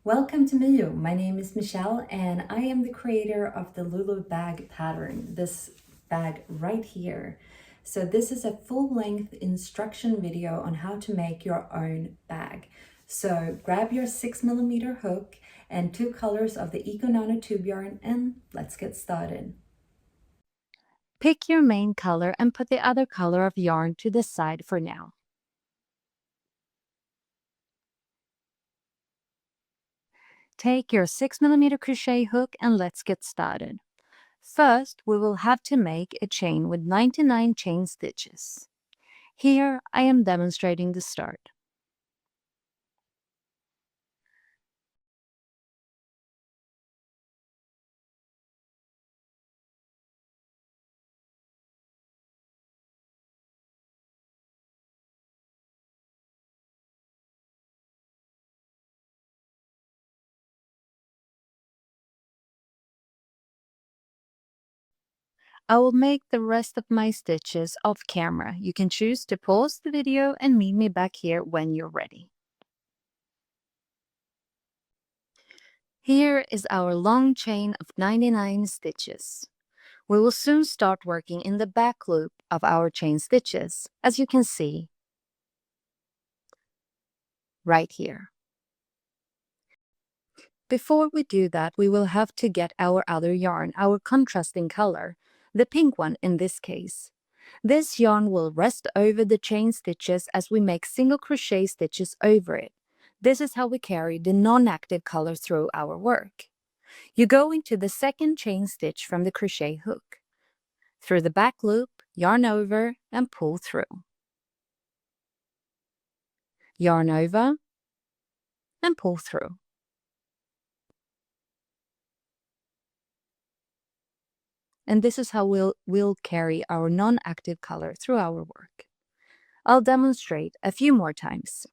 Welcome to MYO. My name is Michelle and I am the creator of the Lulu bag pattern, this bag right here. So this is a full-length instruction video on how to make your own bag. So grab your 6mm hook and 2 colors of the EKO Nano tube yarn and let's get started. Pick your main color and put the other color of yarn to the side for now. Take your 6mm crochet hook and let's get started. First, we will have to make a chain with 99 chain stitches. Here, I am demonstrating the start. I will make the rest of my stitches off camera. You can choose to pause the video and meet me back here when you're ready. Here is our long chain of 99 stitches. We will soon start working in the back loop of our chain stitches, as you can see right here. Before we do that, we will have to get our other yarn, our contrasting color, the pink one in this case. This yarn will rest over the chain stitches as we make single crochet stitches over it. This is how we carry the non-active color through our work. You go into the second chain stitch from the crochet hook. Through the back loop, yarn over and pull through. Yarn over and pull through. And this is how we'll carry our non-active color through our work. I'll demonstrate a few more times.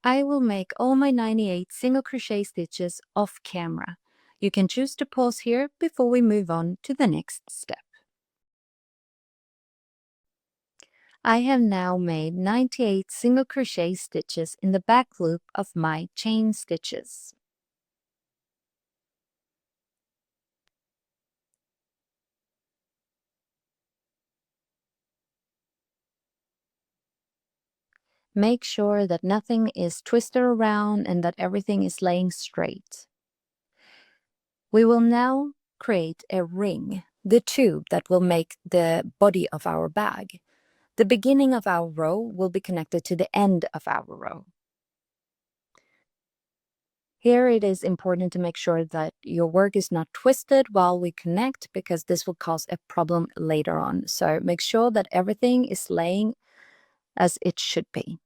I will make all my 98 single crochet stitches off camera. You can choose to pause here before we move on to the next step. I have now made 98 single crochet stitches in the back loop of my chain stitches. Make sure that nothing is twisted around and that everything is laying straight. We will now create a ring, the tube that will make the body of our bag. The beginning of our row will be connected to the end of our row. Here it is important to make sure that your work is not twisted while we connect because this will cause a problem later on. So make sure that everything is laying as it should be.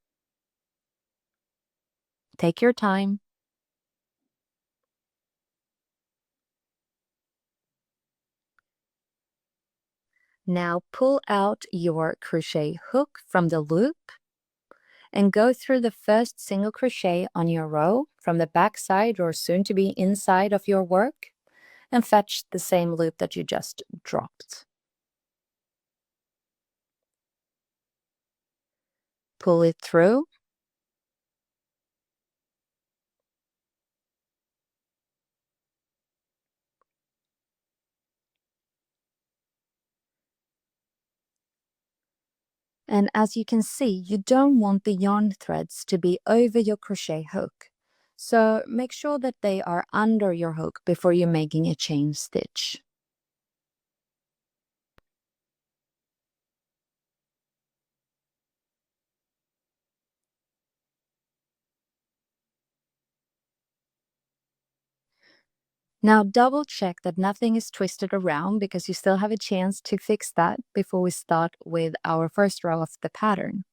Take your time. Now pull out your crochet hook from the loop and go through the first single crochet on your row from the back side or soon to be inside of your work and fetch the same loop that you just dropped. Pull it through. And as you can see, you don't want the yarn threads to be over your crochet hook. So make sure that they are under your hook before you're making a chain stitch. Now double check that nothing is twisted around because you still have a chance to fix that before we start with our first row of the pattern.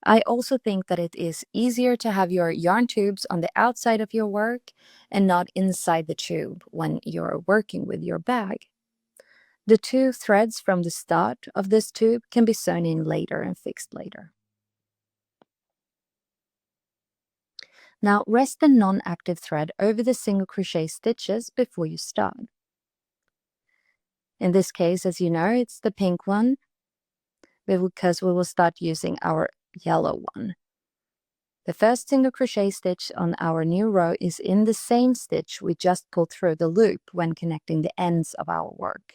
I also think that it is easier to have your yarn tubes on the outside of your work and not inside the tube when you're working with your bag. The 2 threads from the start of this tube can be sewn in later and fixed later. Now rest the non-active thread over the single crochet stitches before you start. In this case, as you know, it's the pink one because we will start using our yellow one. The first single crochet stitch on our new row is in the same stitch we just pulled through the loop when connecting the ends of our work.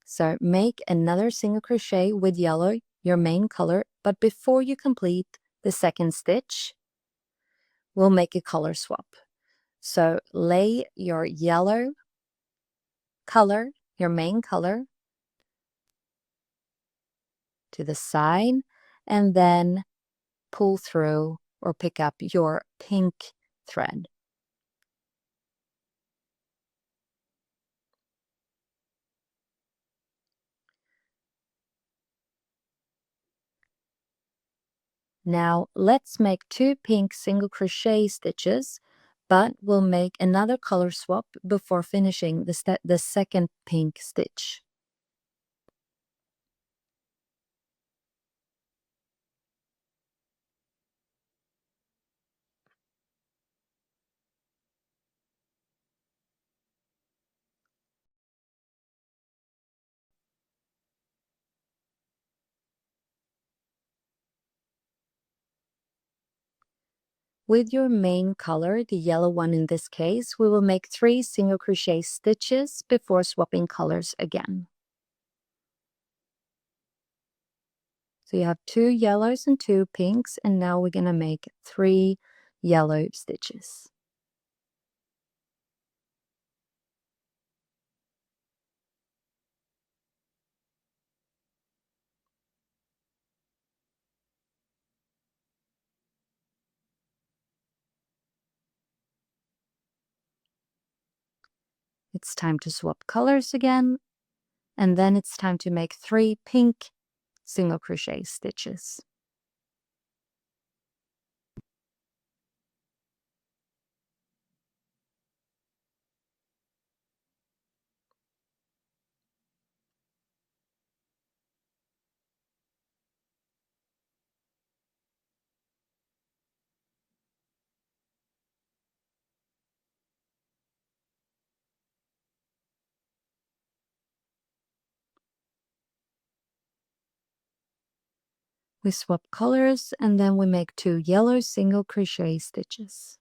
So make another single crochet with yellow, your main color, but before you complete the second stitch, we'll make a color swap. So lay your yellow color, your main color, to the side, and then pull through or pick up your pink thread. Now let's make 2 pink single crochet stitches, but we'll make another color swap before finishing the second pink stitch. With your main color, the yellow one in this case, we will make 3 single crochet stitches before swapping colors again. So you have 2 yellows and 2 pinks, and now we're going to make 3 yellow stitches. It's time to swap colors again, and then it's time to make 3 pink single crochet stitches. We swap colors, and then we make 2 yellow single crochet stitches.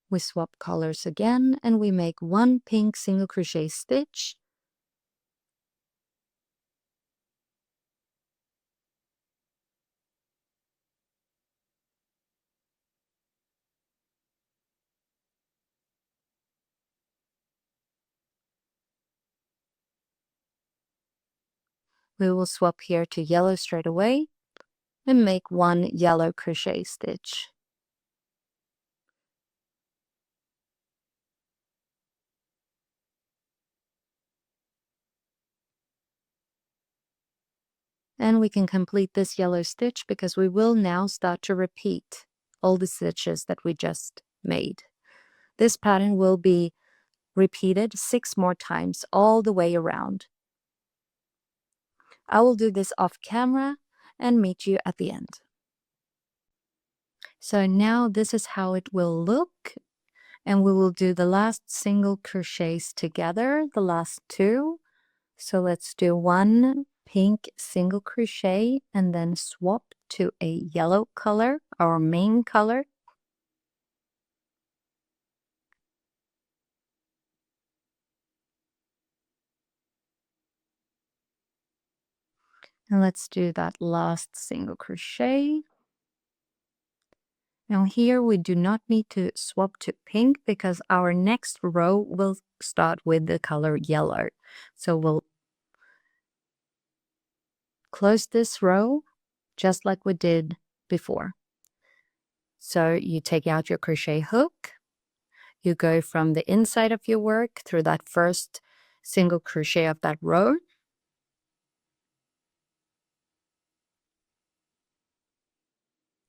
We swap colors again, and we make 1 pink single crochet stitch. We will swap here to yellow straight away and make 1 yellow crochet stitch. And we can complete this yellow stitch because we will now start to repeat all the stitches that we just made. This pattern will be repeated 6 more times all the way around. I will do this off camera and meet you at the end. So now this is how it will look, and we will do the last single crochets together, the last 2. So let's do 1 pink single crochet and then swap to a yellow color, our main color. And let's do that last single crochet. Now here we do not need to swap to pink because our next row will start with the color yellow. So we'll close this row just like we did before. So you take out your crochet hook, you go from the inside of your work through that first single crochet of that row,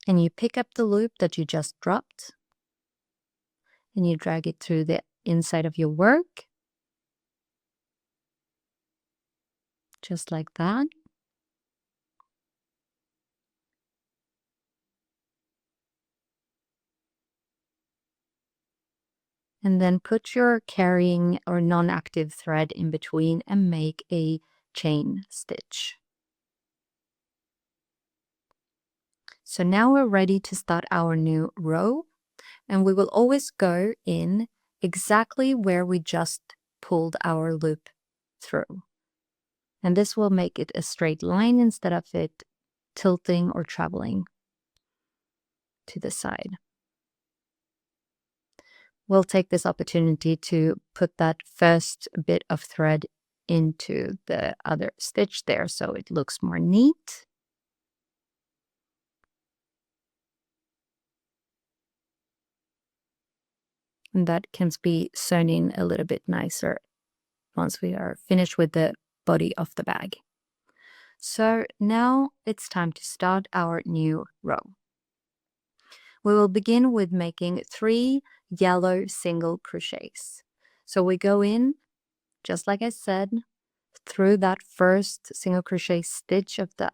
And you pick up the loop that you just dropped and you drag it through the inside of your work, just like that. And then put your carrying or non-active thread in between and make a chain stitch. So now we're ready to start our new row, and we will always go in exactly where we just pulled our loop through. And this will make it a straight line instead of it tilting or traveling to the side. We'll take this opportunity to put that first bit of thread into the other stitch there so it looks more neat. And that can be sewn in a little bit nicer once we are finished with the body of the bag. So now it's time to start our new row. We will begin with making 3 yellow single crochets. So we go in, just like I said, through that first single crochet stitch of the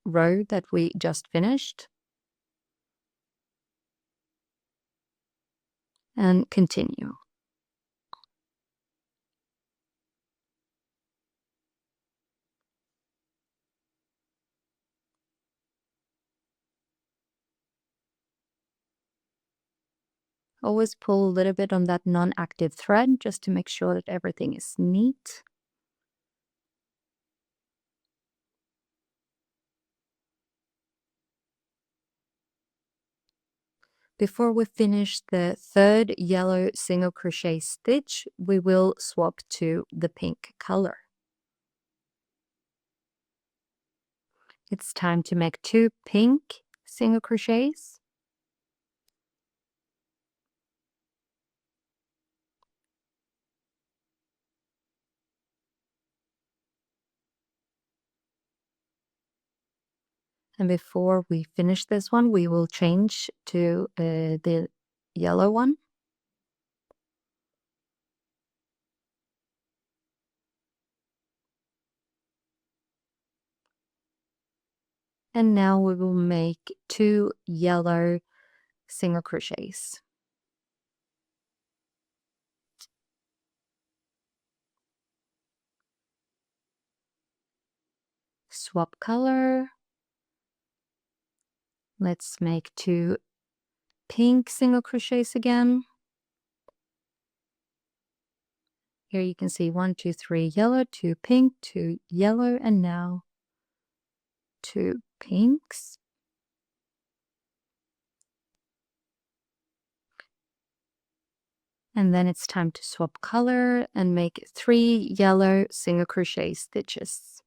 row that we just finished, and continue. Always pull a little bit on that non-active thread just to make sure that everything is neat. Before we finish the third yellow single crochet stitch, we will swap to the pink color. It's time to make 2 pink single crochets. And before we finish this one, we will change to the yellow one. And now we will make 2 yellow single crochets. Swap color. Let's make 2 pink single crochets again. Here you can see 1, 2, 3 yellow, 2 pink, 2 yellow, and now 2 pinks. And then it's time to swap color and make 3 yellow single crochet stitches.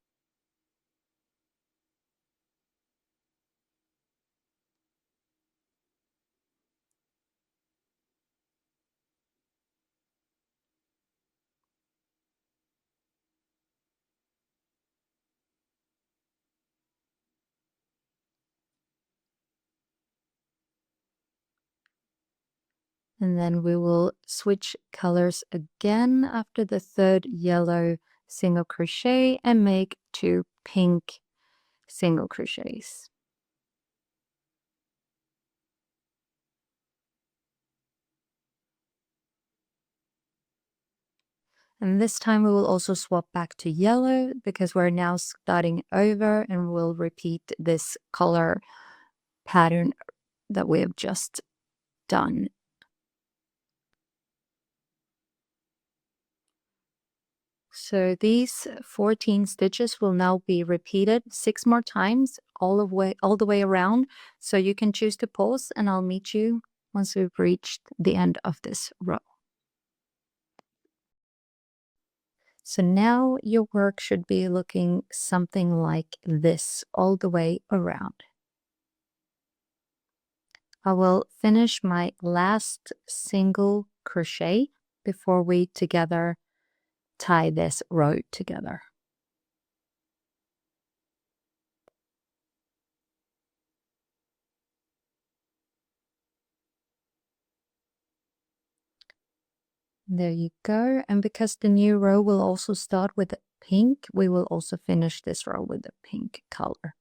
And then we will switch colors again after the third yellow single crochet and make 2 pink single crochets. And this time we will also swap back to yellow because we're now starting over, and we'll repeat this color pattern that we have just done. So these 14 stitches will now be repeated 6 more times all the way around. So you can choose to pause, and I'll meet you once we've reached the end of this row. So now your work should be looking something like this all the way around. I will finish my last single crochet before we together tie this row together. There you go. And because the new row will also start with pink, we will also finish this row with the pink color.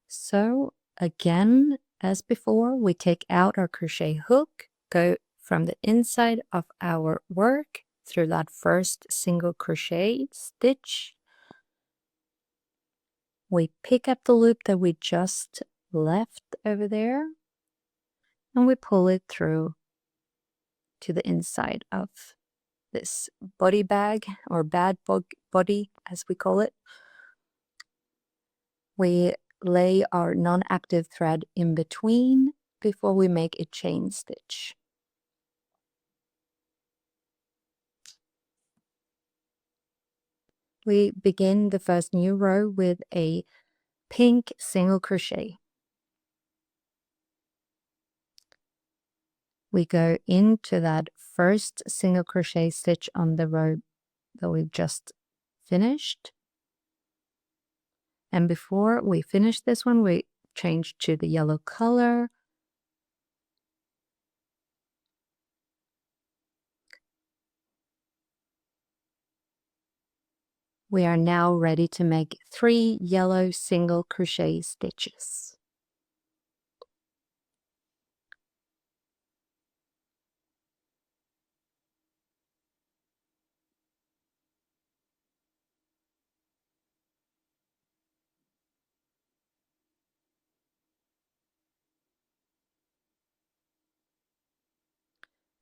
So again, as before, we take out our crochet hook, go from the inside of our work through that first single crochet stitch. We pick up the loop that we just left over there, and we pull it through to the inside of this body bag, or body as we call it. We lay our non-active thread in between before we make a chain stitch. We begin the first new row with a pink single crochet. We go into that first single crochet stitch on the row that we've just finished. And before we finish this one, we change to the yellow color. We are now ready to make 3 yellow single crochet stitches.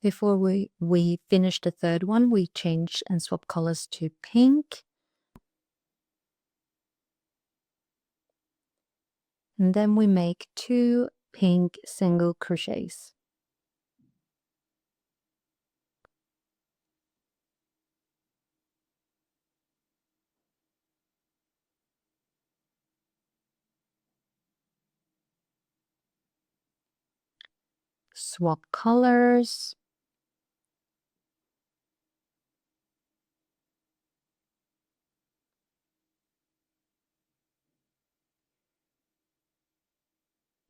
Before we finish the third one, we change and swap colors to pink. And then we make 2 pink single crochets. Swap colors.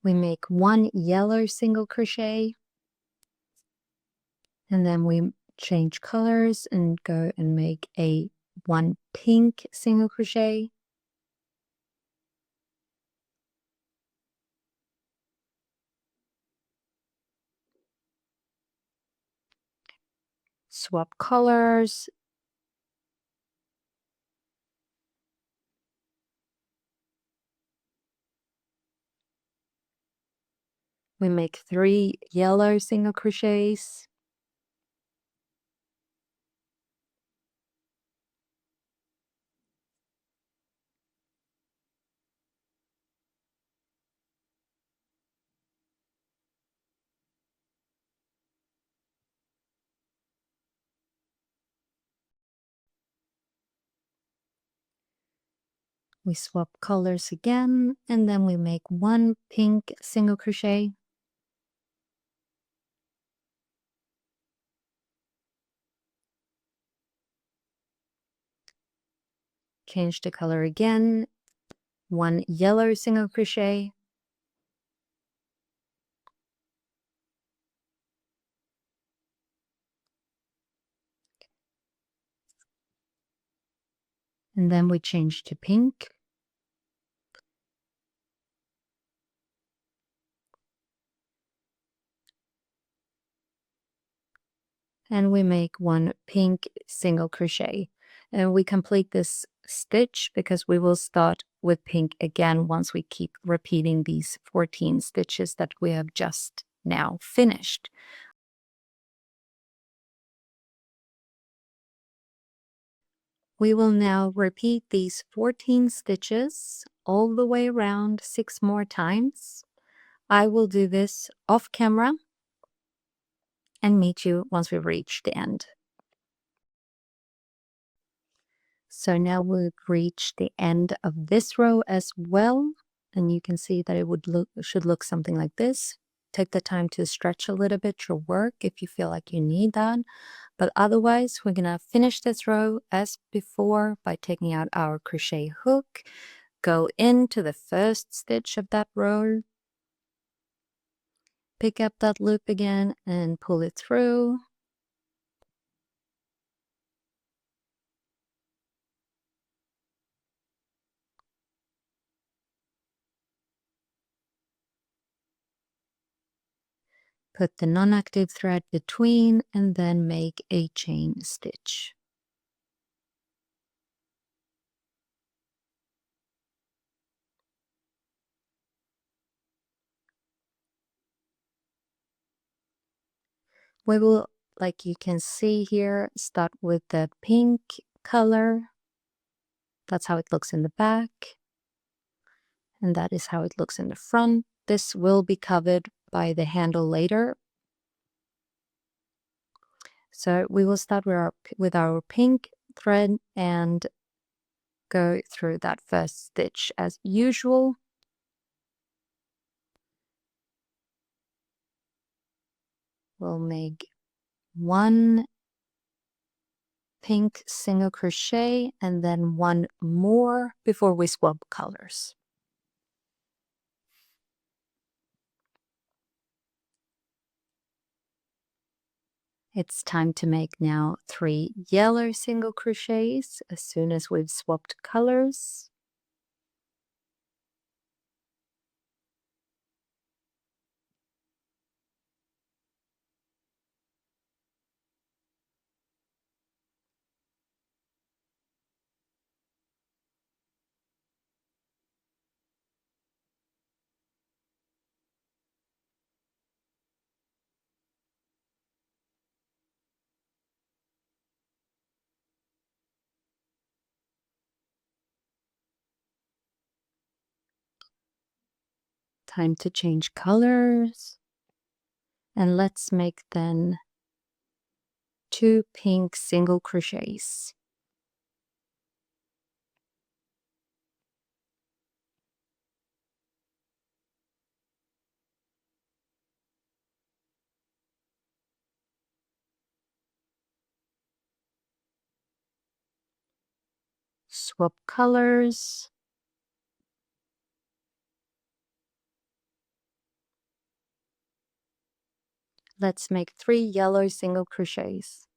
We make 1 yellow single crochet, and then we change colors and go and make a 1 pink single crochet. Swap colors. We make 3 yellow single crochets. We swap colors again, and then we make 1 pink single crochet. Change the color again, 1 yellow single crochet. And then we change to pink. And we make 1 pink single crochet. And we complete this stitch because we will start with pink again once we keep repeating these 14 stitches that we have just now finished. We will now repeat these 14 stitches all the way around 6 more times. I will do this off camera and meet you once we reach the end. So now we've reached the end of this row as well, and you can see that it should look something like this. Take the time to stretch a little bit your work if you feel like you need that. But otherwise, we're gonna finish this row as before by taking out our crochet hook, go into the first stitch of that row, pick up that loop again and pull it through. Put the non-active thread between and then make a chain stitch. We will, like you can see here, start with the pink color. That's how it looks in the back. And that is how it looks in the front. This will be covered by the handle later. So we will start with our pink thread and go through that first stitch as usual. We'll make one pink single crochet and then one more before we swap colors. It's time to make now 3 yellow single crochets as soon as we've swapped colors. Time to change colors. And let's make then 2 pink single crochets. Swap colors. Let's make 3 yellow single crochets.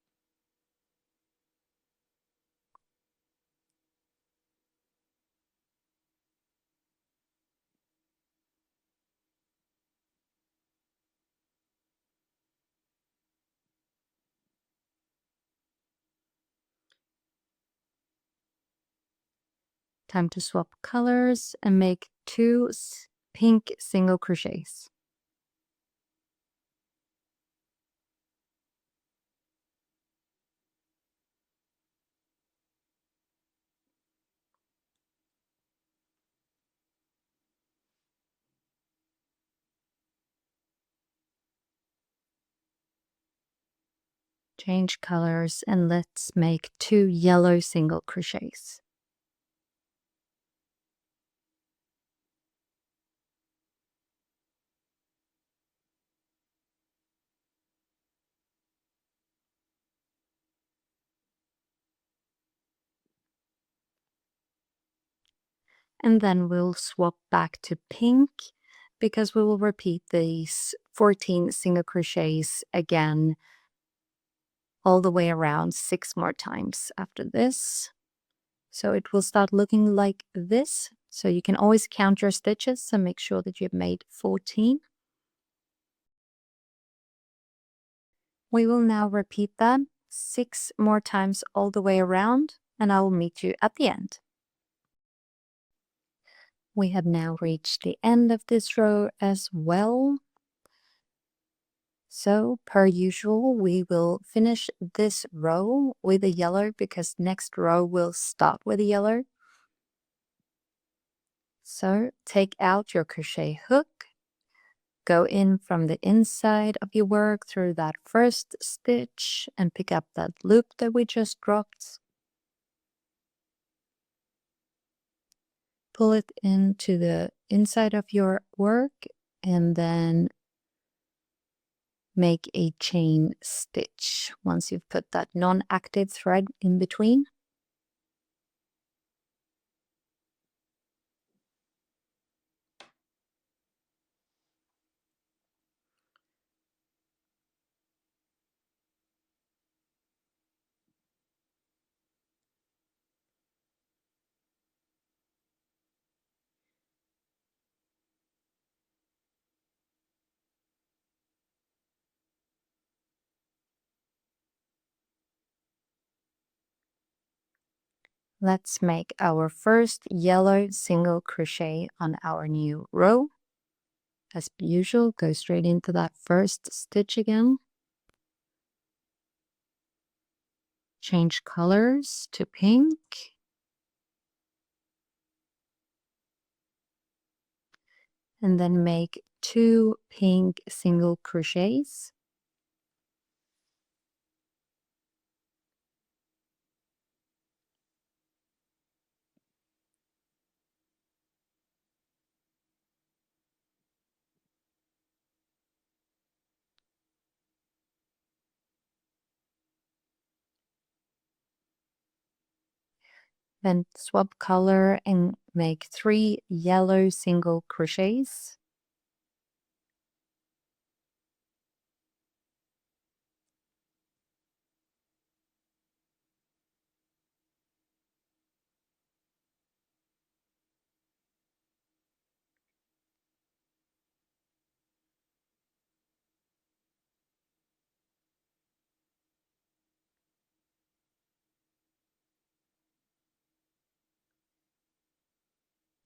Time to swap colors and make 2 pink single crochets. Change colors and let's make 2 yellow single crochets. And then we'll swap back to pink because we will repeat these 14 single crochets again all the way around 6 more times after this. So it will start looking like this. So you can always count your stitches and make sure that you've made 14. We will now repeat that 6 more times all the way around, and I will meet you at the end. We have now reached the end of this row as well. So, per usual, we will finish this row with a yellow because next row will start with a yellow. So, take out your crochet hook, go in from the inside of your work through that first stitch and pick up that loop that we just dropped. Pull it into the inside of your work and then make a chain stitch once you've put that non-active thread in between. Let's make our first yellow single crochet on our new row. As usual, go straight into that first stitch again. Change colors to pink. And then make 2 pink single crochets. Then swap color and make 3 yellow single crochets.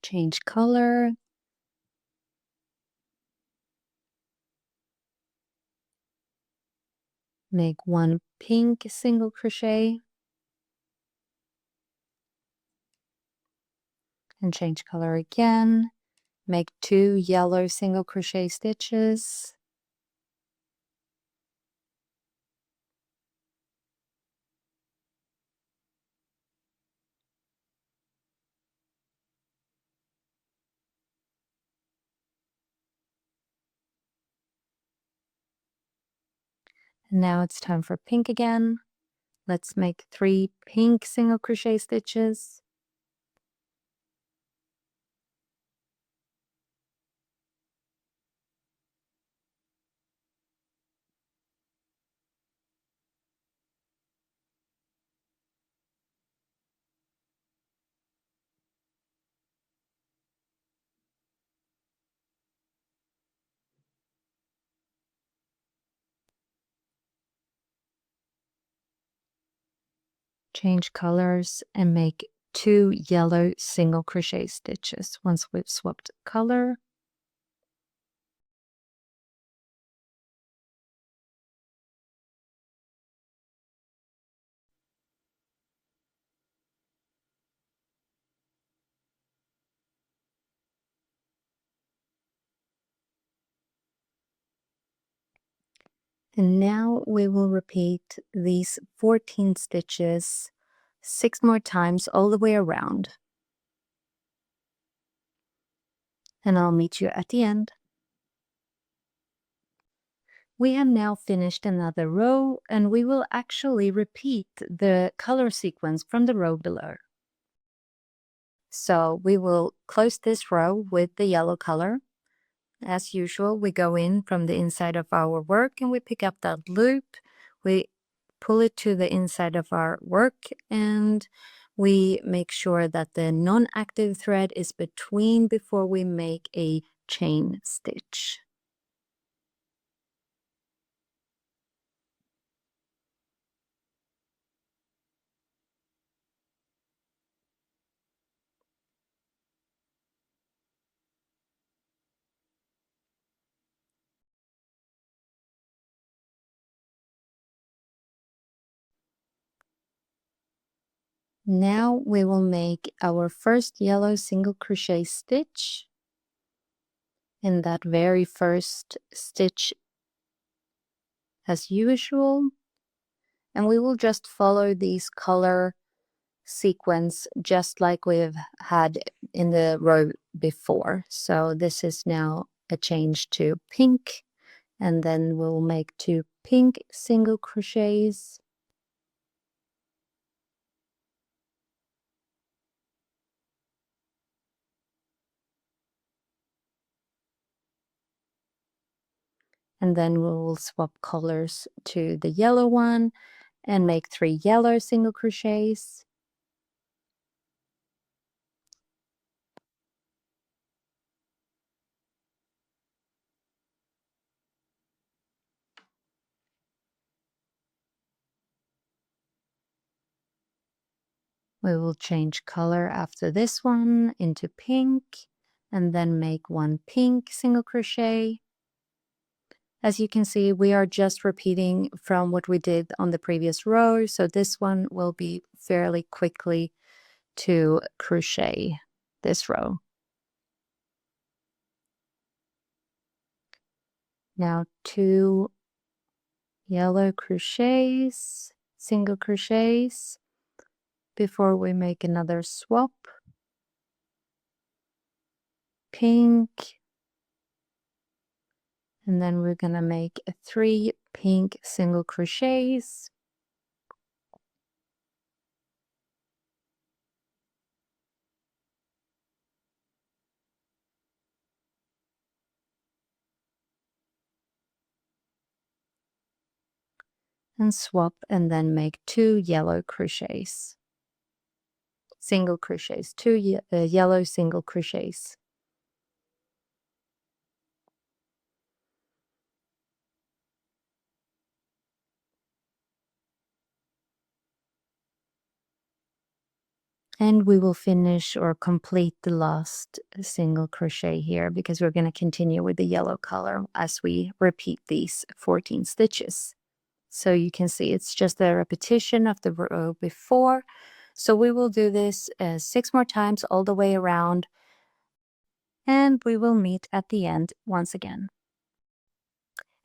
Change color. Make 1 pink single crochet. And change color again. Make 2 yellow single crochet stitches. And now it's time for pink again. Let's make 3 pink single crochet stitches. Change colors and make 2 yellow single crochet stitches once we've swapped color. And now we will repeat these 14 stitches 6 more times all the way around. And I'll meet you at the end. We have now finished another row, and we will actually repeat the color sequence from the row below. So we will close this row with the yellow color. As usual, we go in from the inside of our work and we pick up that loop. We pull it to the inside of our work and we make sure that the non-active thread is between before we make a chain stitch. Now we will make our first yellow single crochet stitch in that very first stitch as usual, and we will just follow these color sequence just like we've had in the row before. So this is now a change to pink, and then we'll make 2 pink single crochets. And then we will swap colors to the yellow one and make 3 yellow single crochets. We will change color after this one into pink and then make one pink single crochet. As you can see, we are just repeating from what we did on the previous row, so this one will be fairly quickly to crochet this row. Now 2 yellow crochets, single crochets, before we make another swap. Pink, and then we're gonna make 3 pink single crochets. And swap, and then make 2 yellow crochets. Single crochets, 2 yellow single crochets. And we will finish or complete the last single crochet here because we're going to continue with the yellow color as we repeat these 14 stitches. So you can see it's just a repetition of the row before. So we will do this 6 more times all the way around, and we will meet at the end once again.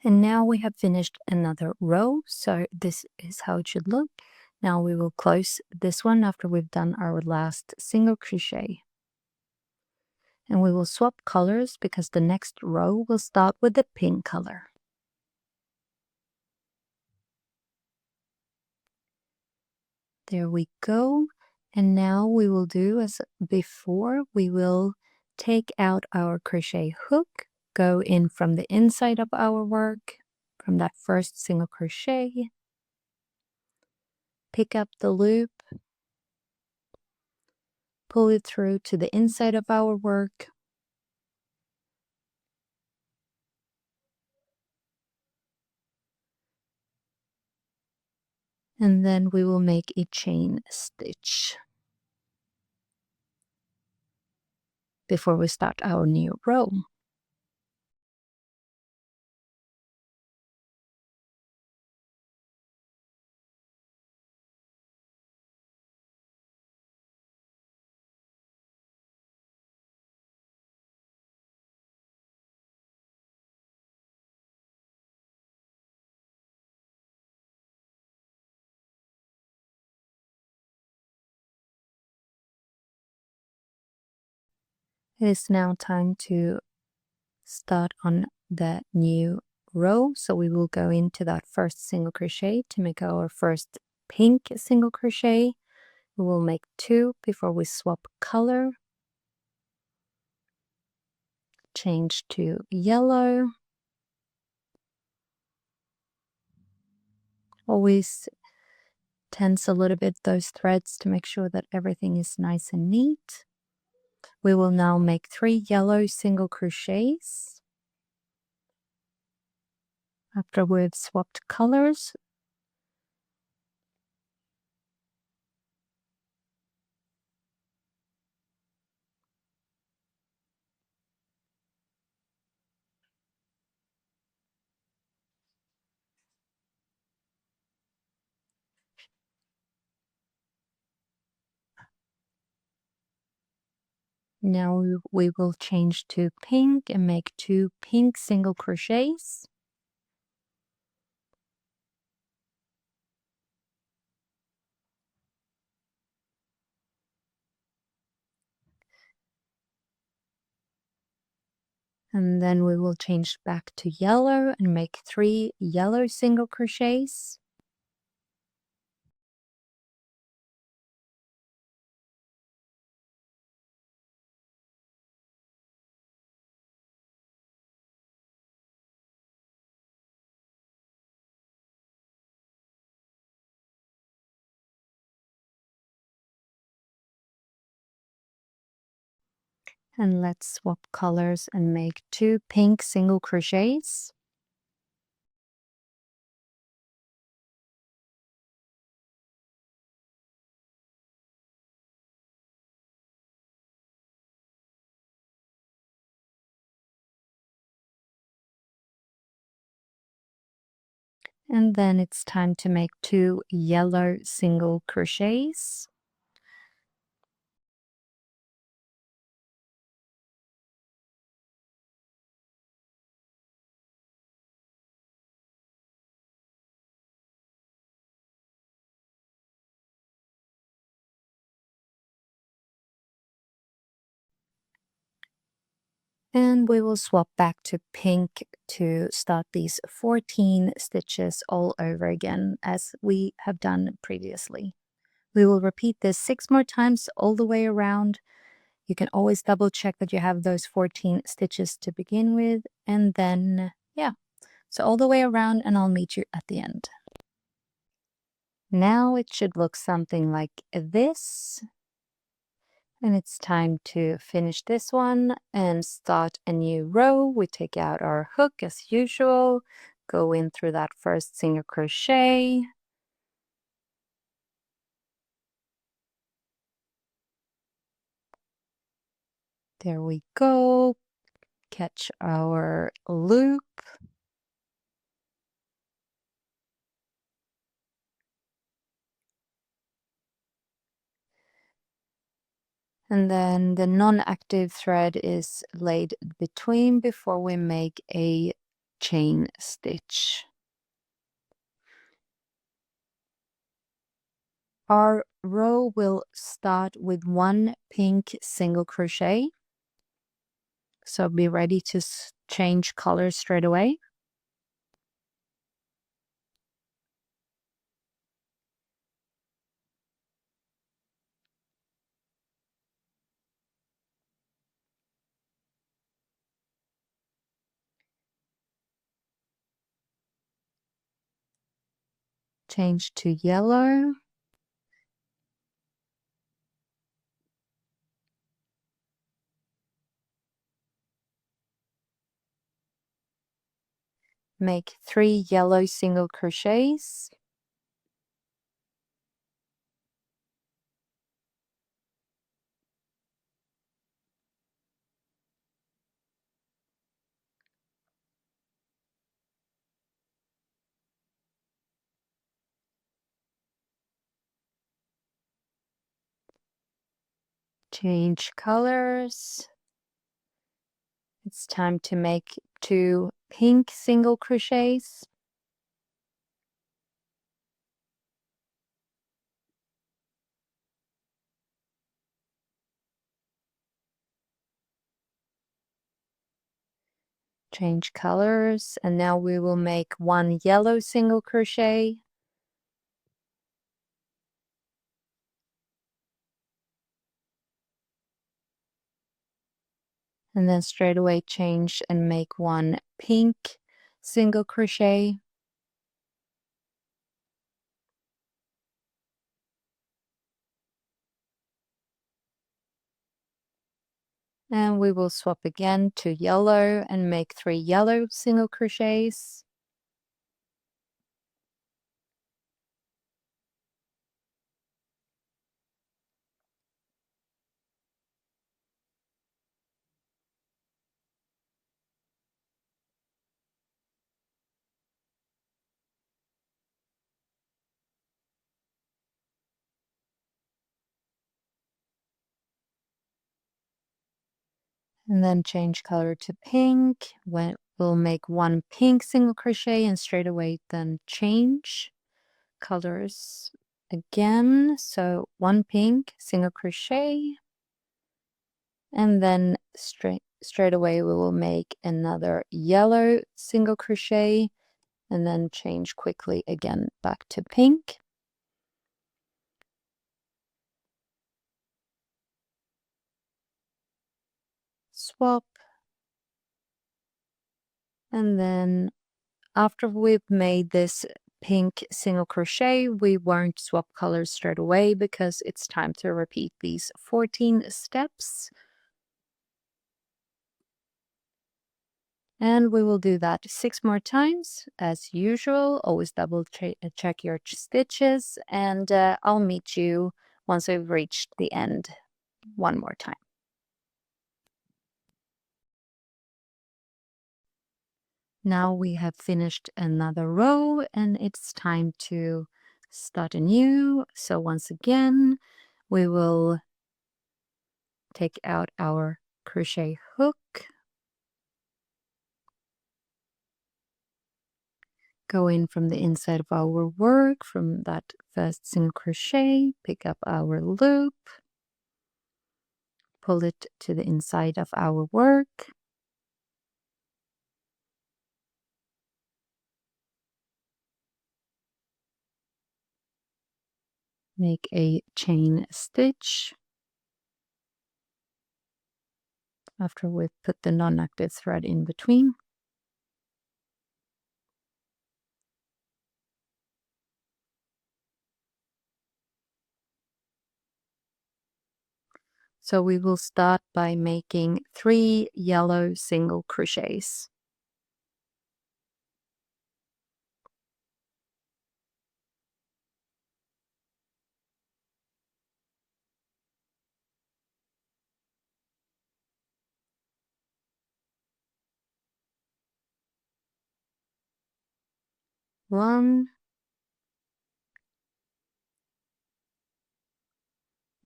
And now we have finished another row, so this is how it should look. Now we will close this one after we've done our last single crochet. And we will swap colors because the next row will start with the pink color. There we go. And now we will do as before, we will take out our crochet hook, go in from the inside of our work, from that first single crochet, pick up the loop, pull it through to the inside of our work, and then we will make a chain stitch before we start our new row. It is now time to start on the new row. So we will go into that first single crochet to make our first pink single crochet. We will make 2 before we swap color. Change to yellow. Always tense a little bit those threads to make sure that everything is nice and neat. We will now make 3 yellow single crochets after we've swapped colors. Now we will change to pink and make 2 pink single crochets. And then we will change back to yellow and make 3 yellow single crochets. And let's swap colors and make 2 pink single crochets. And then it's time to make 2 yellow single crochets. And we will swap back to pink to start these 14 stitches all over again, as we have done previously. We will repeat this 6 more times all the way around. You can always double check that you have those 14 stitches to begin with, and then, yeah, so all the way around, and I'll meet you at the end. Now it should look something like this. And it's time to finish this one and start a new row. We take out our hook as usual, go in through that first single crochet. There we go. Catch our loop. And then the non-active thread is laid between before we make a chain stitch. Our row will start with 1 pink single crochet. So be ready to change colors straight away. Change to yellow. Make 3 yellow single crochets. Change colors. It's time to make 2 pink single crochets. Change colors, and now we will make 1 yellow single crochet. And then straight away change and make 1 pink single crochet. And we will swap again to yellow and make 3 yellow single crochets. And then change color to pink. We'll make 1 pink single crochet and straight away then change colors again. So 1 pink single crochet, and then straight away we will make another yellow single crochet, and then change quickly again back to pink. Swap. And then after we've made this pink single crochet, we won't swap colors straight away because it's time to repeat these 14 steps. And we will do that 6 more times as usual. Always double check your stitches, and I'll meet you once we've reached the end one more time. Now we have finished another row and it's time to start anew. So once again, we will take out our crochet hook, go in from the inside of our work, from that first single crochet, pick up our loop, pull it to the inside of our work, make a chain stitch after we've put the non-active thread in between. So we will start by making 3 yellow single crochets. One,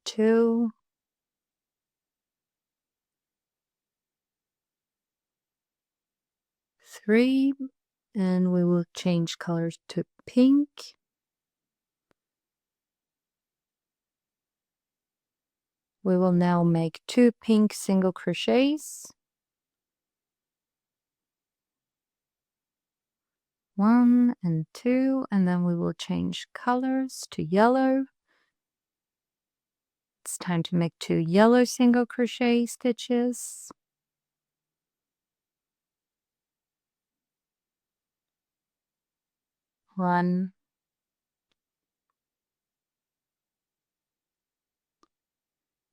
two, three, and we will change colors to pink. We will now make 2 pink single crochets. 1 and 2, and then we will change colors to yellow. It's time to make 2 yellow single crochet stitches. 1,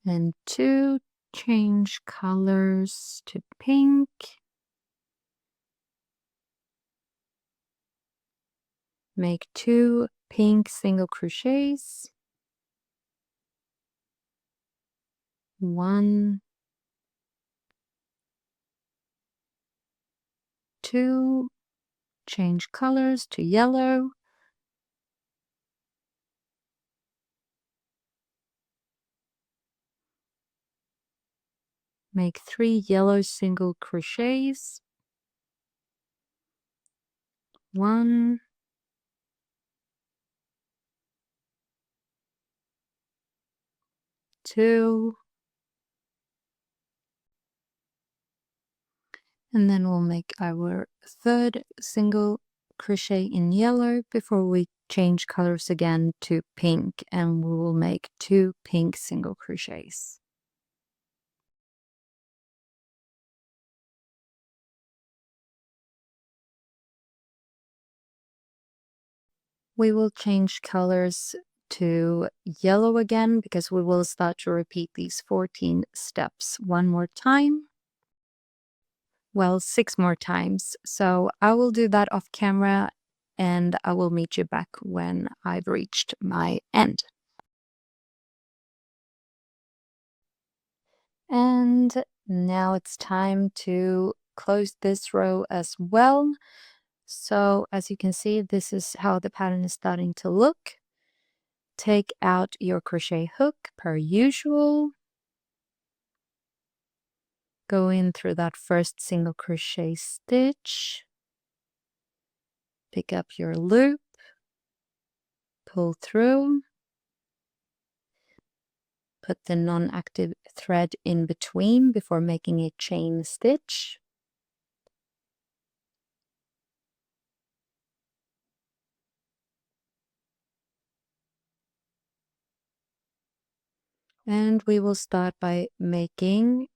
and 2, change colors to pink. Make 2 pink single crochets. 1, 2, change colors to yellow. Make 3 yellow single crochets. 1, 2, and then we'll make our third single crochet in yellow before we change colors again to pink, and we will make 2 pink single crochets. We will change colors to yellow again because we will start to repeat these 14 steps one more time. Well, 6 more times. So I will do that off camera and I will meet you back when I've reached my end. And now it's time to close this row as well. So as you can see, this is how the pattern is starting to look. Take out your crochet hook per usual. Go in through that first single crochet stitch. Pick up your loop. Pull through. Put the non-active thread in between before making a chain stitch. And we will start by making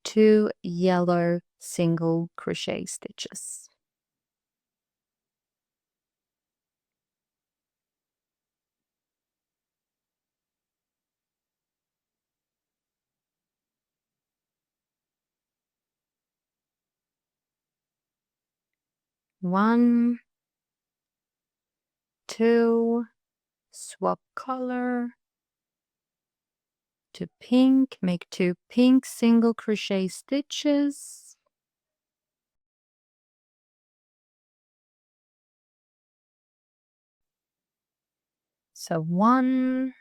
2 yellow single crochet stitches. One, two, swap color to pink, make 2 pink single crochet stitches. So 1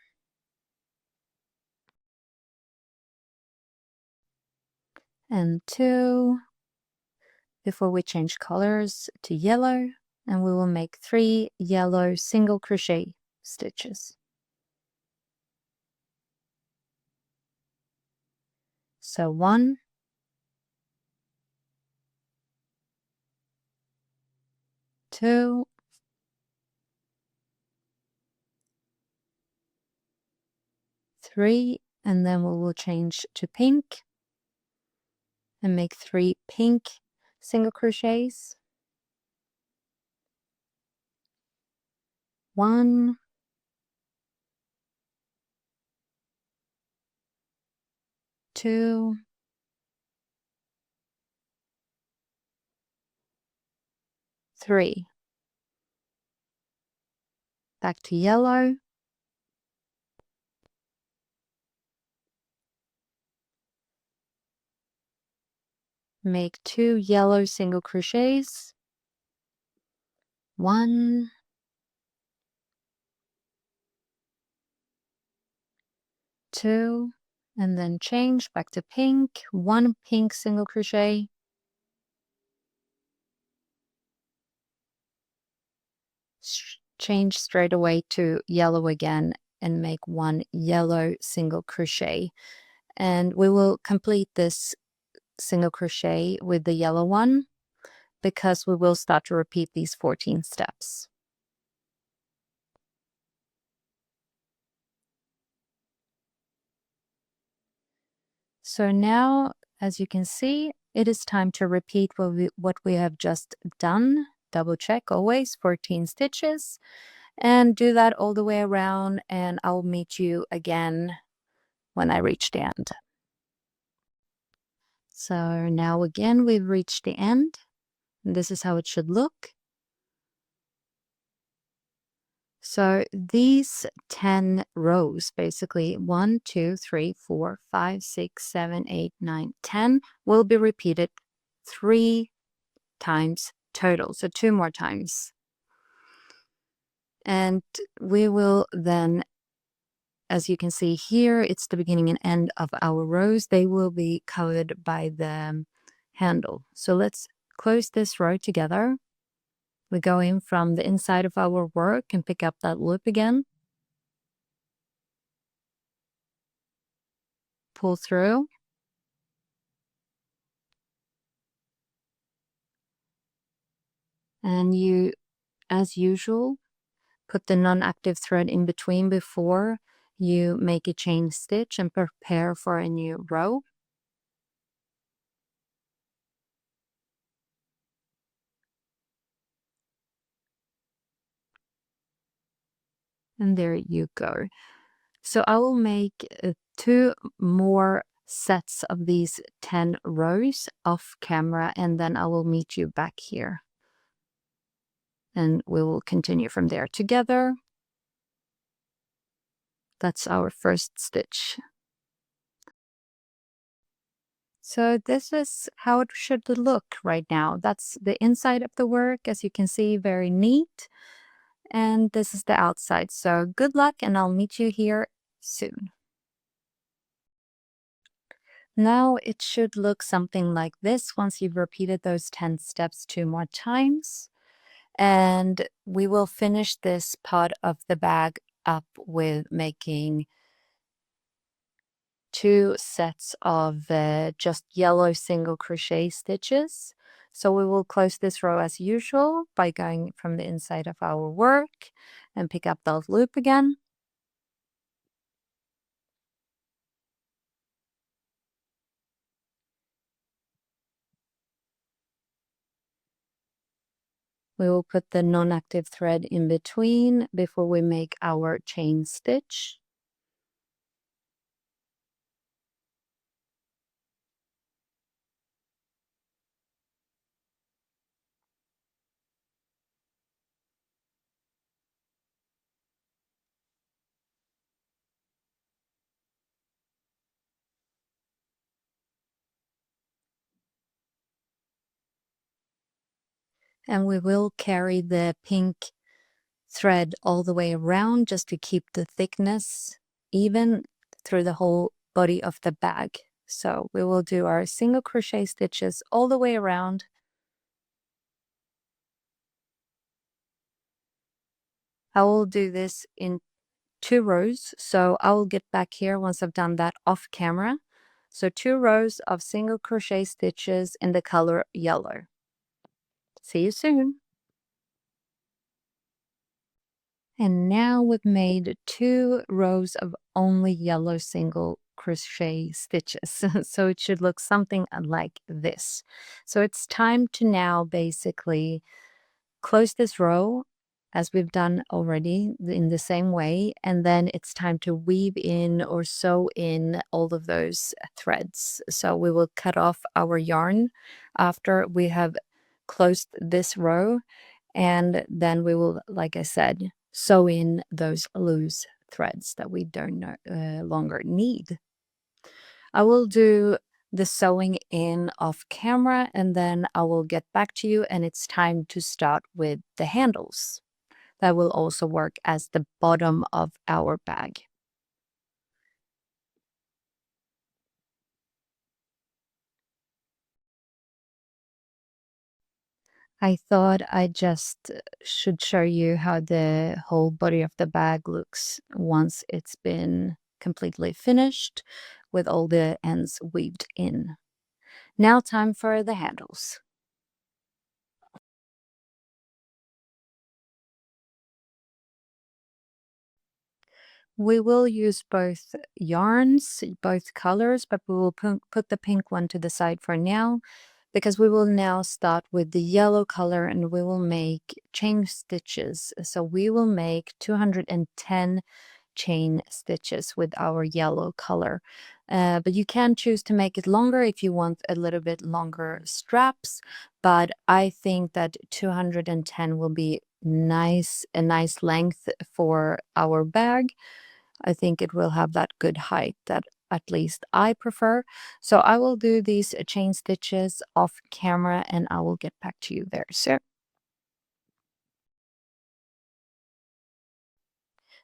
and 2 before we change colors to yellow, and we will make 3 yellow single crochet stitches. So 1, 2, 3, and then we will change to pink and make 3 pink single crochets. 1, 2, 3. Back to yellow. Make 2 yellow single crochets. 1, 2, and then change back to pink. 1 pink single crochet. Change straight away to yellow again and make 1 yellow single crochet. And we will complete this single crochet with the yellow one because we will start to repeat these 14 steps. So now, as you can see, it is time to repeat what we have just done. Double check always 14 stitches and do that all the way around, and I'll meet you again when I reach the end. So now again, we've reached the end. This is how it should look. So these 10 rows, basically 1, 2, 3, 4, 5, 6, 7, 8, 9, 10, will be repeated 3 times total. So 2 more times. And we will then, as you can see here, it's the beginning and end of our rows. They will be covered by the handle. So let's close this row together. We go in from the inside of our work and pick up that loop again. Pull through. And you, as usual, put the non-active thread in between before you make a chain stitch and prepare for a new row. And there you go. So I will make 2 more sets of these 10 rows off camera, and then I will meet you back here. And we will continue from there together. That's our first stitch. So this is how it should look right now. That's the inside of the work, as you can see, very neat. And this is the outside. So good luck, and I'll meet you here soon. Now it should look something like this once you've repeated those 10 steps 2 more times. And we will finish this part of the bag up with making 2 sets of just yellow single crochet stitches. So we will close this row as usual by going from the inside of our work and pick up that loop again. We will put the non-active thread in between before we make our chain stitch. And we will carry the pink thread all the way around just to keep the thickness even through the whole body of the bag. So we will do our single crochet stitches all the way around. I will do this in 2 rows, so I will get back here once I've done that off camera. So 2 rows of single crochet stitches in the color yellow. See you soon. And now we've made 2 rows of only yellow single crochet stitches. So it should look something like this. So it's time to now basically close this row as we've done already in the same way. And then it's time to weave in or sew in all of those threads. So we will cut off our yarn after we have closed this row. And then we will, like I said, sew in those loose threads that we don't no longer need. I will do the sewing in off camera and then I will get back to you, and it's time to start with the handles. That will also work as the bottom of our bag. I thought I just should show you how the whole body of the bag looks once it's been completely finished with all the ends weaved in. Now time for the handles. We will use both yarns, both colors, but we will put the pink one to the side for now because we will now start with the yellow color and we will make chain stitches. So we will make 210 chain stitches with our yellow color. But you can choose to make it longer if you want a little bit longer straps, but I think that 210 will be a nice length for our bag. I think it will have that good height that at least I prefer. So I will do these chain stitches off camera and I will get back to you there.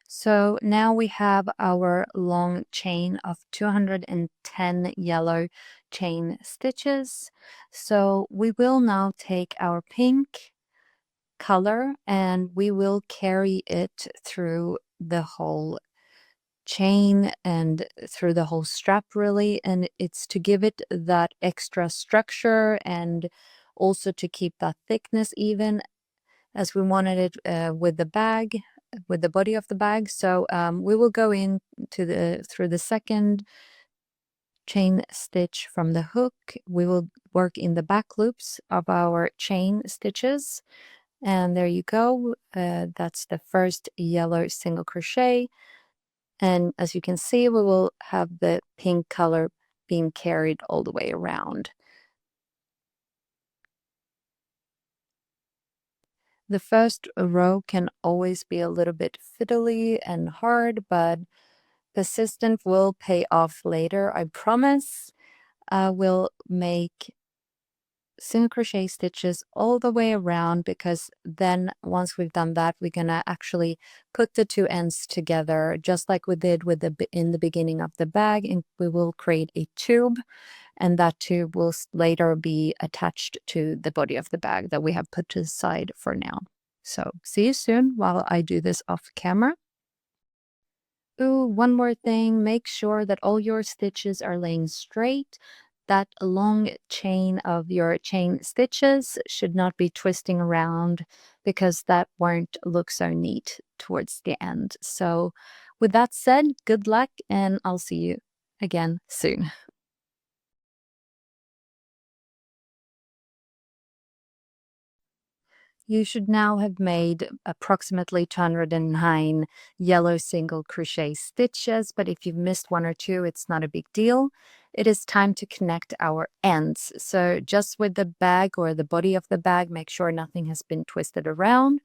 So now we have our long chain of 210 yellow chain stitches. So we will now take our pink color and we will carry it through the whole chain and through the whole strap really, and it's to give it that extra structure and also to keep that thickness even as we wanted it with the bag, with the body of the bag. So we will go in to the through the second chain stitch from the hook. We will work in the back loops of our chain stitches, and there you go. That's the first yellow single crochet. And as you can see, we will have the pink color being carried all the way around. The first row can always be a little bit fiddly and hard, but persistent will pay off later, I promise. I will make single crochet stitches all the way around because then once we've done that, we're gonna actually put the 2 ends together just like we did with in the beginning of the bag, and we will create a tube, and that tube will later be attached to the body of the bag that we have put to the side for now. So see you soon while I do this off camera. Ooh, one more thing, make sure that all your stitches are laying straight. That long chain of your chain stitches should not be twisting around because that won't look so neat towards the end. So with that said, good luck and I'll see you again soon. You should now have made approximately 209 yellow single crochet stitches, but if you've missed 1 or 2, it's not a big deal. It is time to connect our ends. So just with the bag or the body of the bag, make sure nothing has been twisted around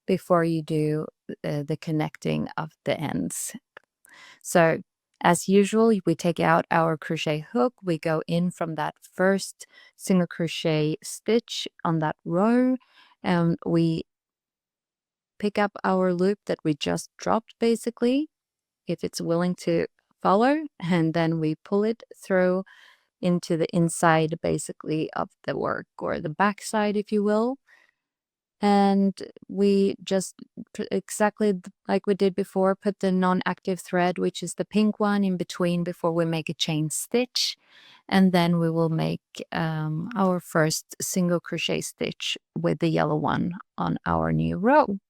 before you do the connecting of the ends. So as usual, we take out our crochet hook, we go in from that first single crochet stitch on that row, and we pick up our loop that we just dropped basically, if it's willing to follow, and then we pull it through into the inside basically of the work, or the back side if you will. And we just exactly like we did before, put the non-active thread, which is the pink one, in between before we make a chain stitch. And then we will make our first single crochet stitch with the yellow one on our new row.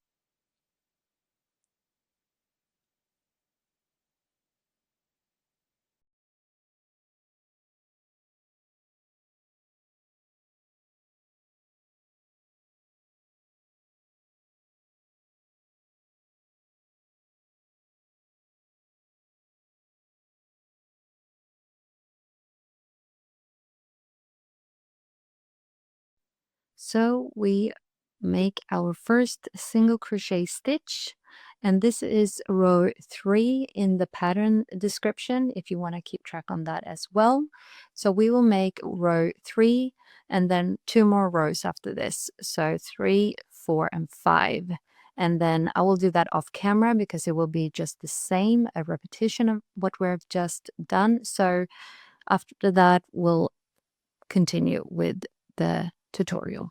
So we make our first single crochet stitch, and this is row 3 in the pattern description if you want to keep track on that as well. So we will make row 3 and then 2 more rows after this, so 3, 4 and 5. And then I will do that off camera because it will be just the same, a repetition of what we've just done. So after that we'll continue with the tutorial.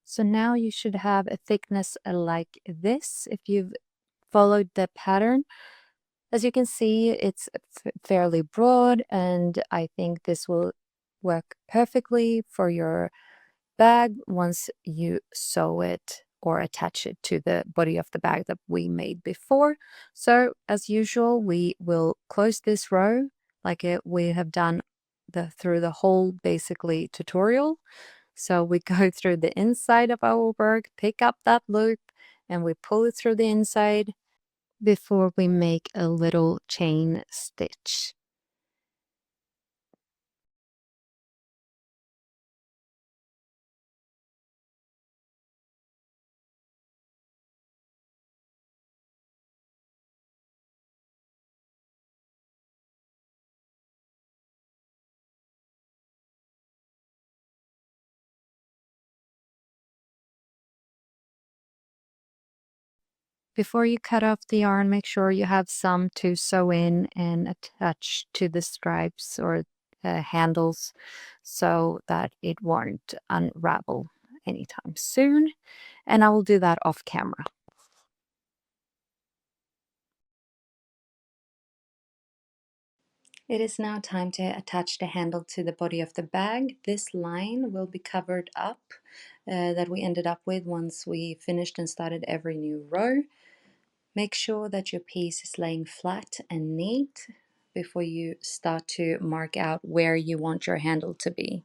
So now you should have a thickness like this if you've followed the pattern. As you can see, it's fairly broad, and I think this will work perfectly for your bag once you sew it or attach it to the body of the bag that we made before. So as usual, we will close this row like we have done through the whole basically tutorial. So we go through the inside of our work, pick up that loop, and we pull it through the inside before we make a little chain stitch. Before you cut off the yarn, make sure you have some to sew in and attach to the stripes or handles so that it won't unravel anytime soon. And I will do that off camera. It is now time to attach the handle to the body of the bag. This line will be covered up that we ended up with once we finished and started every new row. Make sure that your piece is laying flat and neat before you start to mark out where you want your handle to be.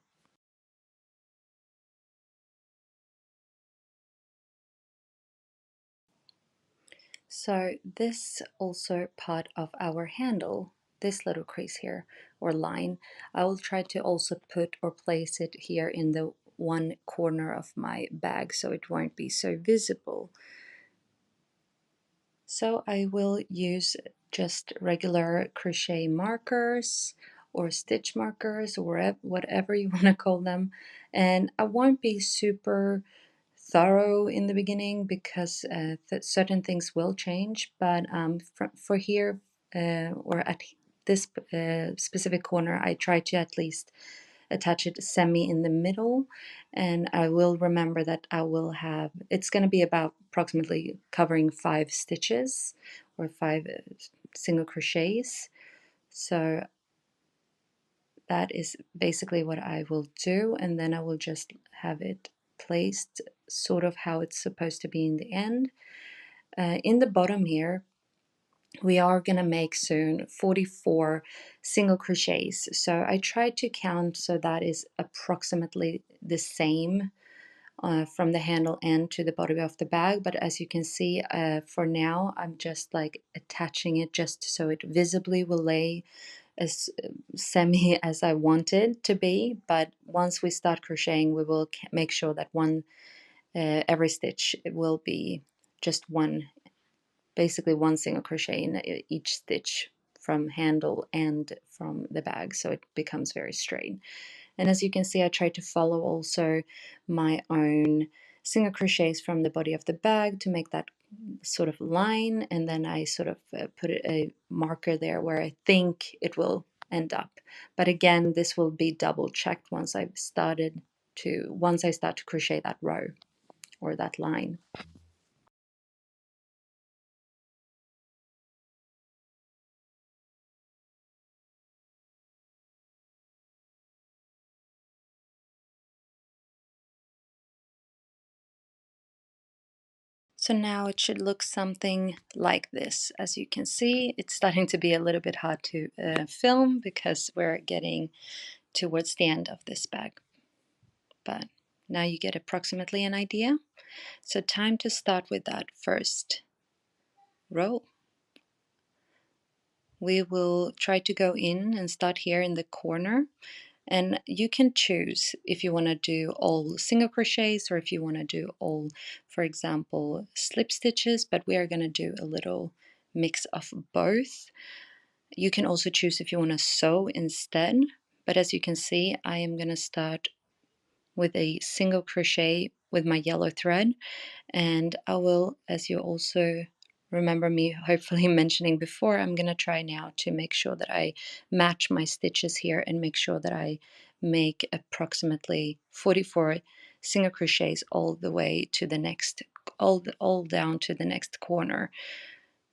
So this also part of our handle, this little crease here or line, I will try to also put or place it here in the one corner of my bag so it won't be so visible. So I will use just regular crochet markers or stitch markers or whatever you want to call them, and I won't be super thorough in the beginning because certain things will change, but for here or at this specific corner I try to at least attach it semi in the middle, and I will remember that I will have, it's going to be about approximately covering 5 stitches or 5 single crochets. So that is basically what I will do, and then I will just have it placed sort of how it's supposed to be in the end. In the bottom here we are going to make soon 44 single crochets, so I tried to count so that is approximately the same from the handle end to the body of the bag, but as you can see for now I'm just like attaching it just so it visibly will lay as semi as I want it to be. But once we start crocheting we will make sure that every stitch will be just one, basically one single crochet in each stitch from handle and from the bag, so it becomes very straight. And as you can see, I tried to follow also my own single crochets from the body of the bag to make that sort of line, and then I sort of put a marker there where I think it will end up. But again, this will be double checked once I start to crochet that row or that line. So now it should look something like this. As you can see, it's starting to be a little bit hard to film because we're getting towards the end of this bag. But now you get approximately an idea. So time to start with that first row. We will try to go in and start here in the corner, and you can choose if you want to do all single crochets or if you want to do all, for example, slip stitches, but we are going to do a little mix of both. You can also choose if you want to sew instead, but as you can see, I am going to start with a single crochet with my yellow thread, and I will, as you also remember me hopefully mentioning before, I'm going to try now to make sure that I match my stitches here and make sure that I make approximately 44 single crochets all the way to the next, all down to the next corner.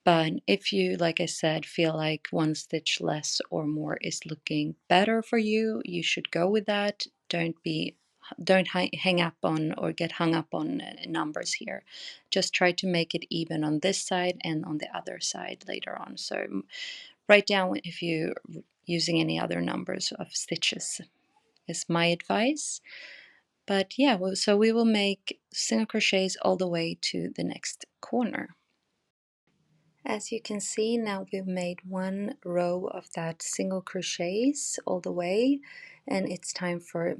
But if you, like I said, feel like one stitch less or more is looking better for you, you should go with that. Don't hang up on or get hung up on numbers here. Just try to make it even on this side and on the other side later on. So write down if you're using any other numbers of stitches is my advice. But yeah, so we will make single crochets all the way to the next corner. As you can see, now we've made one row of that single crochets all the way, and it's time for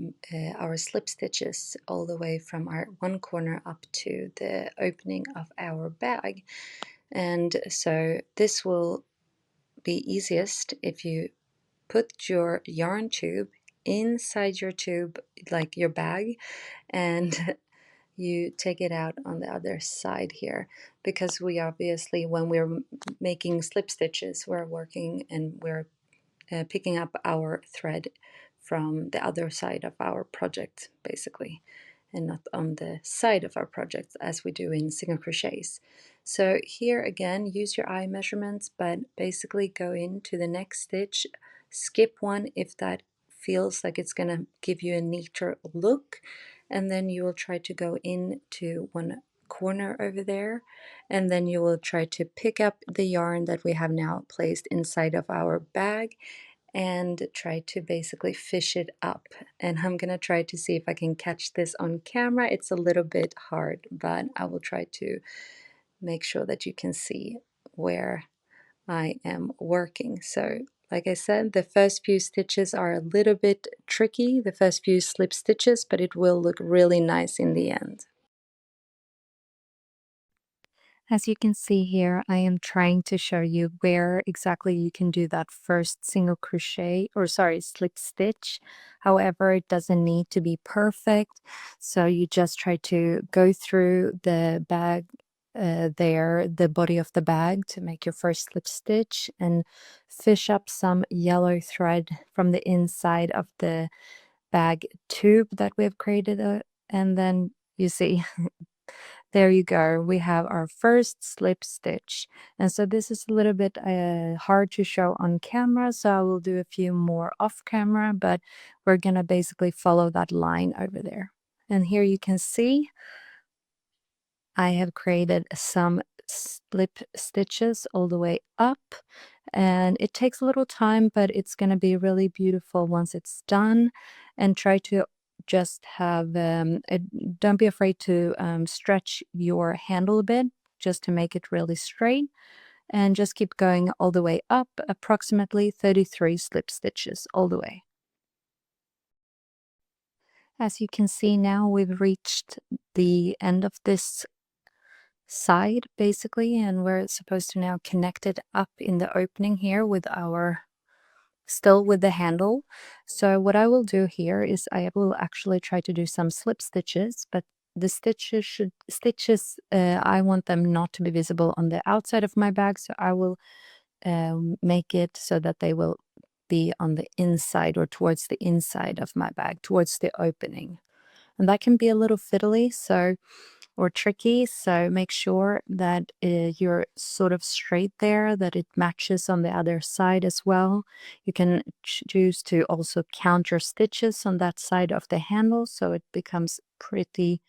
our slip stitches all the way from our one corner up to the opening of our bag. And so this will be easiest if you put your yarn tube inside your tube, like your bag, and you take it out on the other side here, because we obviously, when we're making slip stitches, we're working and we're picking up our thread from the other side of our project basically, and not on the side of our project as we do in single crochets. So here again, use your eye measurements, but basically go into the next stitch, skip one if that feels like it's going to give you a neater look, and then you will try to go into one corner over there, and then you will try to pick up the yarn that we have now placed inside of our bag and try to basically fish it up. And I'm gonna try to see if I can catch this on camera. It's a little bit hard, but I will try to make sure that you can see where I am working. So like I said, the first few stitches are a little bit tricky, the first few slip stitches, but it will look really nice in the end. As you can see here, I am trying to show you where exactly you can do that first single crochet, or sorry, slip stitch. However, it doesn't need to be perfect. So you just try to go through the bag there, the body of the bag, to make your first slip stitch and fish up some yellow thread from the inside of the bag tube that we have created. And then you see, there you go. We have our first slip stitch. And so this is a little bit hard to show on camera, so I will do a few more off camera, but we're going to basically follow that line over there. And here you can see I have created some slip stitches all the way up, and it takes a little time, but it's going to be really beautiful once it's done. And try to just have don't be afraid to stretch your handle a bit just to make it really straight, and just keep going all the way up, approximately 33 slip stitches all the way. As you can see now, we've reached the end of this side basically, and we're supposed to now connect it up in the opening here with our still with the handle. So what I will do here is I will actually try to do some slip stitches, but the stitches I want them not to be visible on the outside of my bag, so I will make it so that they will be on the inside or towards the inside of my bag, towards the opening. And that can be a little fiddly, so or tricky, so make sure that you're sort of straight there, that it matches on the other side as well. You can choose to also count your stitches on that side of the handle, so it becomes pretty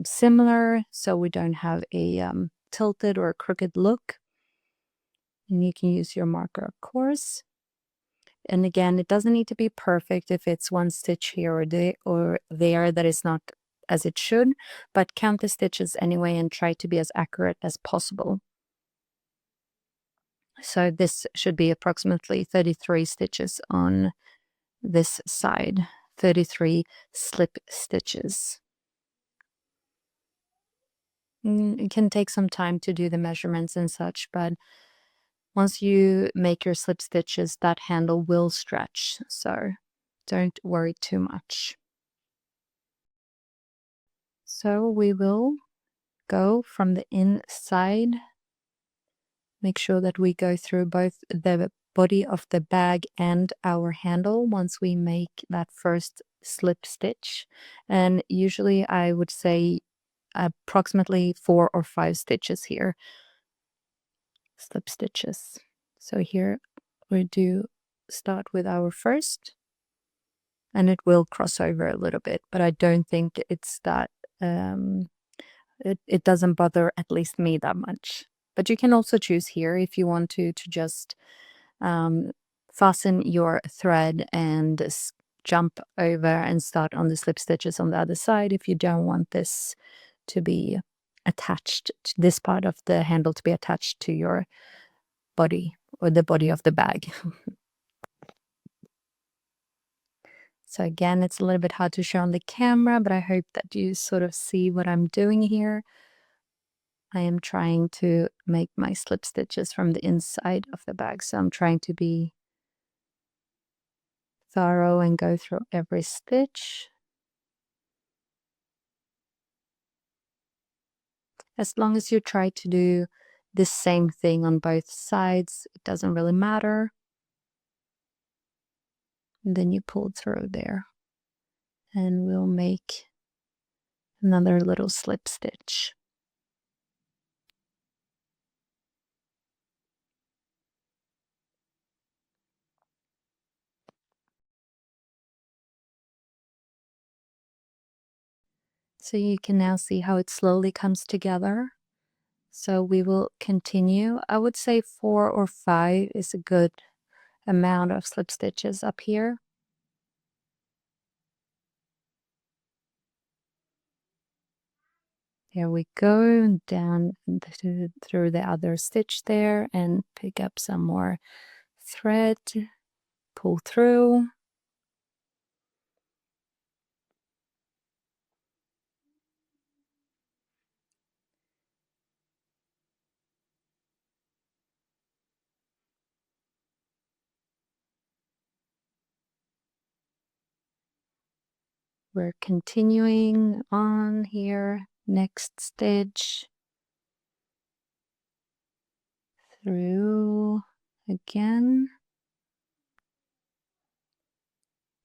similar, so we don't have a tilted or crooked look. And you can use your marker, of course. And again, it doesn't need to be perfect if it's one stitch here or there that is not as it should, but count the stitches anyway and try to be as accurate as possible. So this should be approximately 33 stitches on this side, 33 slip stitches. It can take some time to do the measurements and such, but once you make your slip stitches, that handle will stretch, so don't worry too much. So we will go from the inside, make sure that we go through both the body of the bag and our handle once we make that first slip stitch. And usually I would say approximately 4 or 5 stitches here, slip stitches. So here we do start with our first, and it will cross over a little bit, but I don't think it's that it doesn't bother at least me that much. But you can also choose here if you want to just fasten your thread and jump over and start on the slip stitches on the other side if you don't want this to be attached, to this part of the handle to be attached to your body or the body of the bag. So again, it's a little bit hard to show on the camera, but I hope that you sort of see what I'm doing here. I am trying to make my slip stitches from the inside of the bag, so I'm trying to be thorough and go through every stitch. As long as you try to do the same thing on both sides, it doesn't really matter. And then you pull through there. And we'll make another little slip stitch. So you can now see how it slowly comes together. So we will continue. I would say 4 or 5 is a good amount of slip stitches up here. There we go, down through the other stitch there and pick up some more thread, pull through. We're continuing on here, next stitch, through again,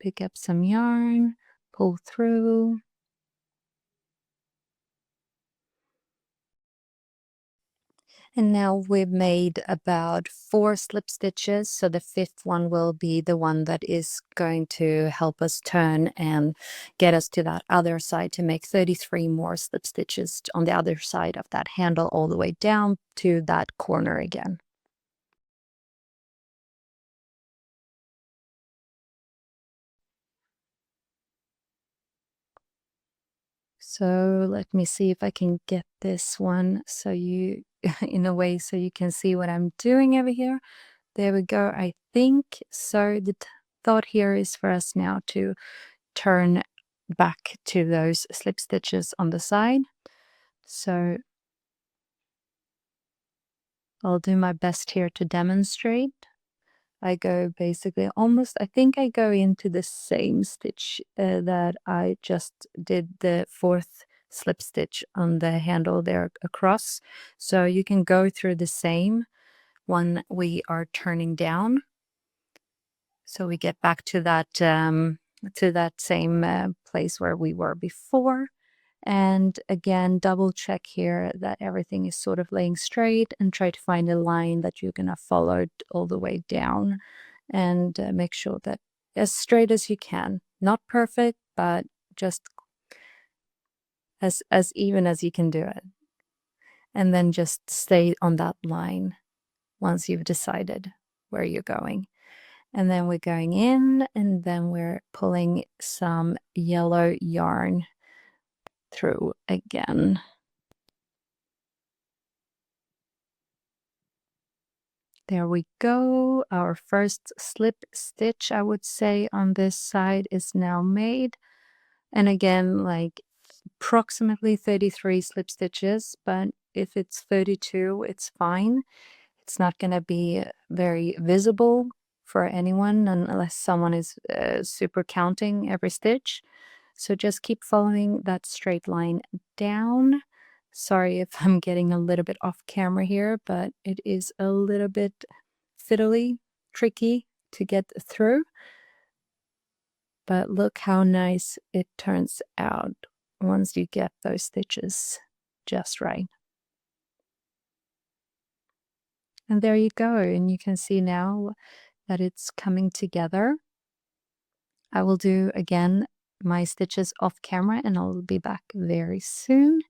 pick up some yarn, pull through. And now we've made about 4 slip stitches, so the 5th one will be the one that is going to help us turn and get us to that other side to make 33 more slip stitches on the other side of that handle all the way down to that corner again. So let me see if I can get this one so you, in a way, so you can see what I'm doing over here. There we go, I think. So the thought here is for us now to turn back to those slip stitches on the side. So I'll do my best here to demonstrate. I go basically almost, I think I go into the same stitch that I just did the fourth slip stitch on the handle there across. So you can go through the same when we are turning down. So we get back to that same place where we were before. And again, double check here that everything is sort of laying straight, and try to find a line that you're going to follow all the way down, and make sure that as straight as you can. Not perfect, but just as even as you can do it. And then just stay on that line once you've decided where you're going. And then we're going in, and then we're pulling some yellow yarn through again. There we go. Our first slip stitch, I would say, on this side is now made. And again, like approximately 33 slip stitches, but if it's 32, it's fine. It's not going to be very visible for anyone unless someone is super counting every stitch. So just keep following that straight line down. Sorry if I'm getting a little bit off camera here, but it is a little bit fiddly, tricky to get through. But look how nice it turns out once you get those stitches just right. And there you go. And you can see now that it's coming together. I will do again my stitches off camera, and I'll be back very soon.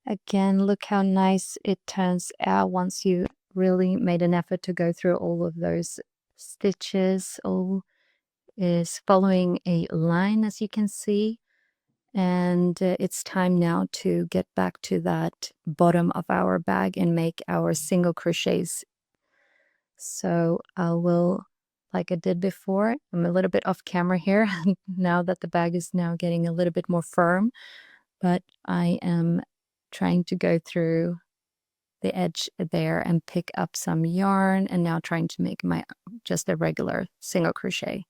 Again, look how nice it turns out once you really made an effort to go through all of those stitches. All is following a line, as you can see. And it's time now to get back to that bottom of our bag and make our single crochets. So I will, like I did before, I'm a little bit off camera here now that the bag is now getting a little bit more firm, but I am trying to go through the edge there and pick up some yarn, and now trying to make my just a regular single crochet.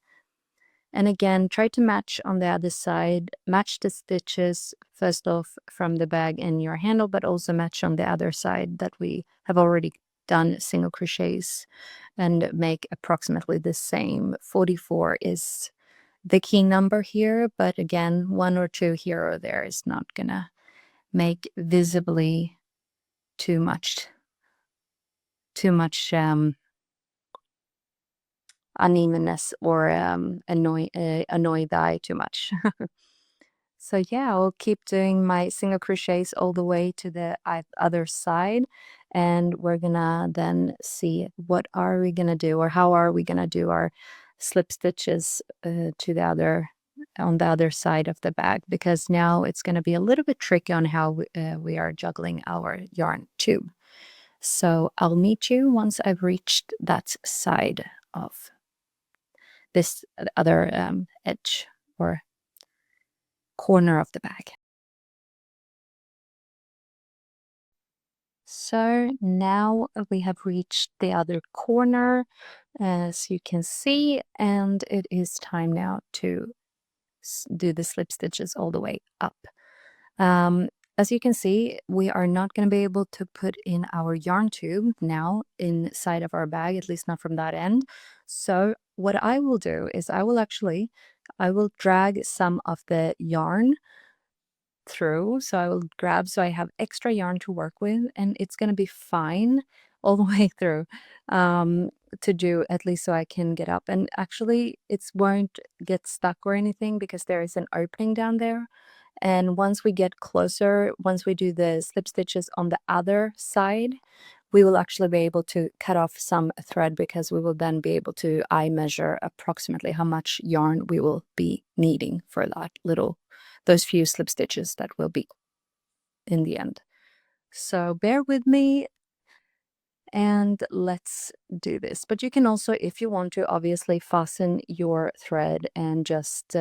And again, try to match on the other side, match the stitches first off from the bag and your handle, but also match on the other side that we have already done single crochets, and make approximately the same. 44 is the key number here, but again, 1 or 2 here or there is not gonna make visibly too much unevenness or annoy the eye too much. So yeah, I'll keep doing my single crochets all the way to the other side, and we're gonna then see what are we gonna do, or how are we gonna do our slip stitches to the other on the other side of the bag, because now it's gonna be a little bit tricky on how we are juggling our yarn tube. So I'll meet you once I've reached that side of this other edge or corner of the bag. So now we have reached the other corner, as you can see, and it is time now to do the slip stitches all the way up. As you can see, we are not going to be able to put in our yarn tube now inside of our bag, at least not from that end. So what I will do is I will drag some of the yarn through. So I will grab, so I have extra yarn to work with, and it's going to be fine all the way through to do, at least so I can get up. And actually it won't get stuck or anything because there is an opening down there. And once we get closer, once we do the slip stitches on the other side, we will actually be able to cut off some thread, because we will then be able to eye measure approximately how much yarn we will be needing for those few slip stitches that will be in the end. So bear with me and let's do this. But you can also, if you want to, obviously fasten your thread and just,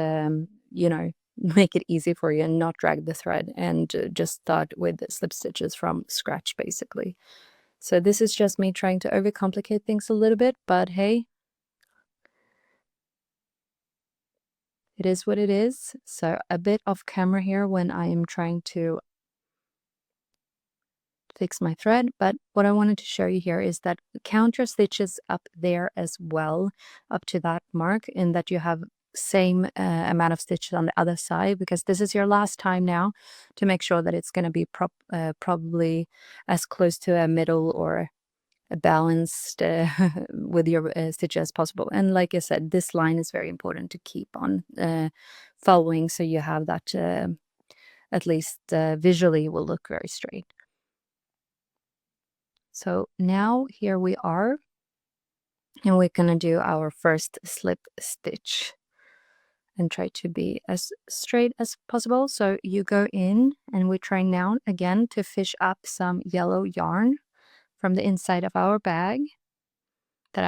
make it easy for you and not drag the thread, and just start with slip stitches from scratch basically. So this is just me trying to overcomplicate things a little bit, but hey, it is what it is. So a bit off camera here when I am trying to fix my thread, but what I wanted to show you here is that count your stitches up there as well, up to that mark, and that you have same amount of stitches on the other side, because this is your last time now to make sure that it's going to be probably as close to a middle or a balanced with your stitches as possible. And like I said, this line is very important to keep on following, so you have that at least visually will look very straight. So now here we are, and we're gonna do our first slip stitch and try to be as straight as possible. So you go in, and we're trying now again to fish up some yellow yarn from the inside of our bag that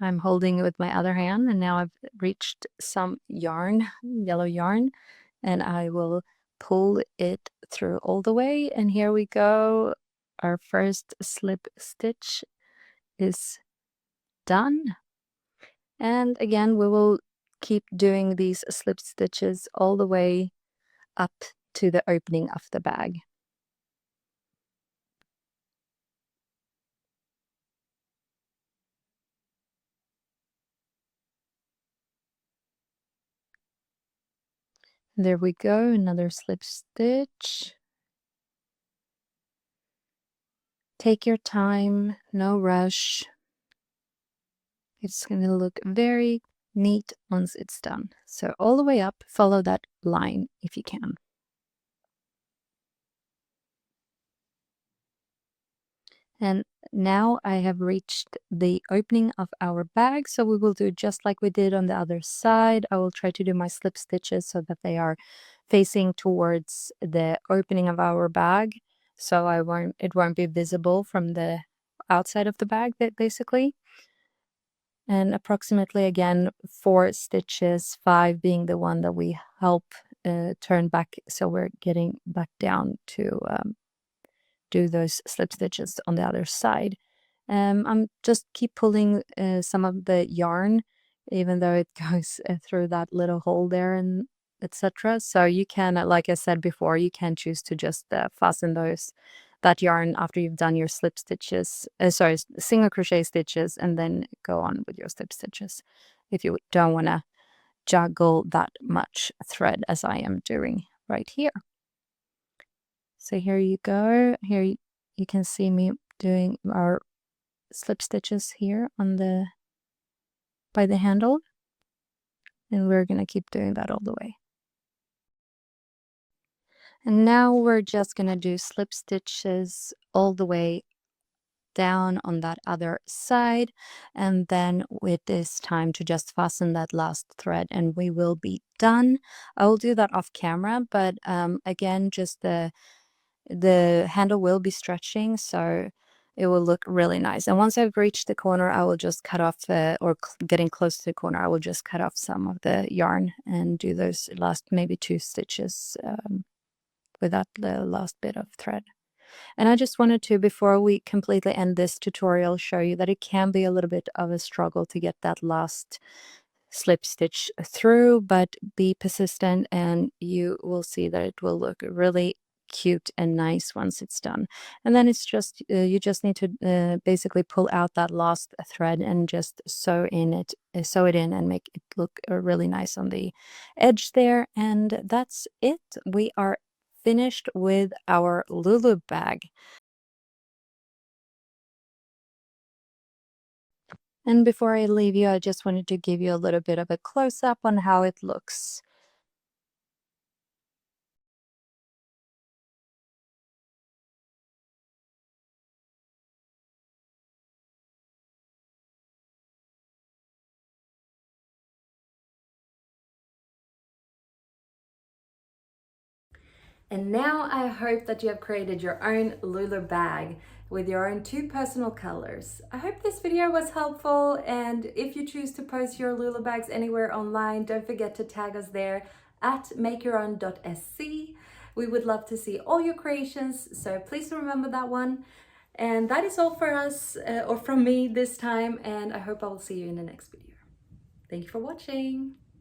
I'm holding with my other hand, and now I've reached some yarn, yellow yarn, and I will pull it through all the way, and here we go. Our first slip stitch is done. And again, we will keep doing these slip stitches all the way up to the opening of the bag. There we go, another slip stitch. Take your time, no rush. It's going to look very neat once it's done. So all the way up, follow that line if you can. And now I have reached the opening of our bag, so we will do just like we did on the other side. I will try to do my slip stitches so that they are facing towards the opening of our bag, so it won't be visible from the outside of the bag, basically. And approximately again 4 stitches, 5 being the one that we help turn back, so we're getting back down to do those slip stitches on the other side. I'm just keep pulling some of the yarn, even though it goes through that little hole there and etc. So you can, like I said before, you can choose to just fasten that yarn after you've done your slip stitches, single crochet stitches, and then go on with your slip stitches if you don't want to juggle that much thread as I am doing right here. So here you go. Here you can see me doing our slip stitches here on by the handle, and we're gonna keep doing that all the way. And now we're just gonna do slip stitches all the way down on that other side, and then it is time to just fasten that last thread and we will be done. I will do that off camera, but again, just the handle will be stretching, so it will look really nice. And once I've reached the corner, I will just cut off getting close to the corner, I will just cut off some of the yarn and do those last maybe 2 stitches with that last bit of thread. And I just wanted to, before we completely end this tutorial, show you that it can be a little bit of a struggle to get that last slip stitch through, but be persistent and you will see that it will look really cute and nice once it's done. And then it's just you just need to basically pull out that last thread and just sew it in and make it look really nice on the edge there. And that's it. We are finished with our Lulu bag. And before I leave you, I just wanted to give you a little bit of a close-up on how it looks. And now I hope that you have created your own Lulu bag with your own 2 personal colors. I hope this video was helpful, and if you choose to post your Lulu bags anywhere online, don't forget to tag us there at makeyourown.se. We would love to see all your creations, so please remember that one. And that is all for us, or from me this time, and I hope I will see you in the next video. Thank you for watching.